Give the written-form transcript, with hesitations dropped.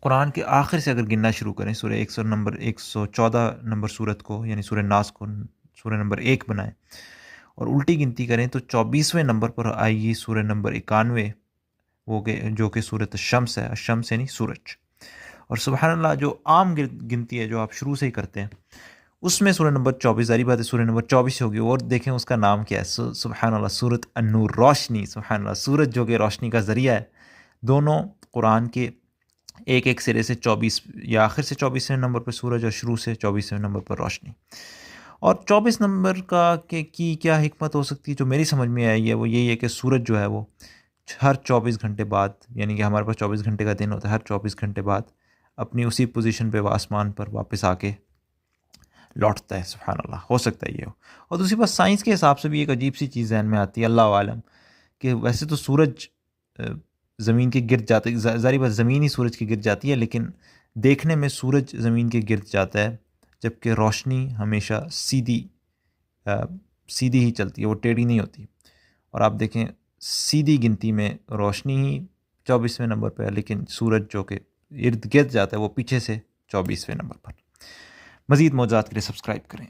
कुरान के आखिर से अगर गिनना शुरू करें, सूरह 114 नंबर सूरत को यानी सूरह नास को सूरह नंबर 1 बनाएं और उल्टी गिनती करें तो 24वें नंबर पर आएगी सूरह नंबर 91, वो के जो कि सूरत शम्स है, शम्स यानी सूरज। और सुबहान अल्लाह, जो आम गिनती है जो आप शुरू से ही करते हैं, उसमें सूरह नंबर 24, जारी बात है सूरह नंबर 24 होगी। और देखें उसका नाम क्या है, सुबहान अल्लाह, सूरत अन्नूर, रोशनी। सुबहान अल्लाह, सूरज जो कि रोशनी का ज़रिया है। दोनों कुरान के एक एक सिरे से 24 या आखिर से 24वें नंबर पर सूरज और शुरू से 24वें नंबर पर रोशनी। और 24 नंबर की क्या हिकमत हो सकती है जो मेरी समझ में आई है, वो यही है कि सूरज जो है वो हर 24 घंटे बाद, यानी कि हमारे पास 24 घंटे का दिन होता है, हर 24 घंटे बाद अपनी उसी पोजीशन पे आसमान पर वापस आके लौटता है। सुभान अल्लाह, हो सकता है ये हो। और दूसरी बात, साइंस के हिसाब से भी एक अजीब सी चीज़ जहन में आती है, अल्लाह आलम, कि वैसे तो सूरज ज़मीन के गिर्द जाते, ज़ाहिर बात ज़मीन ही सूरज के गिर्द जाती है, लेकिन देखने में सूरज ज़मीन के गिर्द जाता है, जबकि रोशनी हमेशा अ, सीधी ही चलती है, वो टेढ़ी नहीं होती। और आप देखें, सीधी गिनती में रोशनी ही 24वें नंबर पर है, लेकिन सूरज जो कि इर्द गिर्द जाता है वो पीछे से 24वें नंबर पर। मज़ीद मौज़ूदात के लिए सब्सक्राइब करें।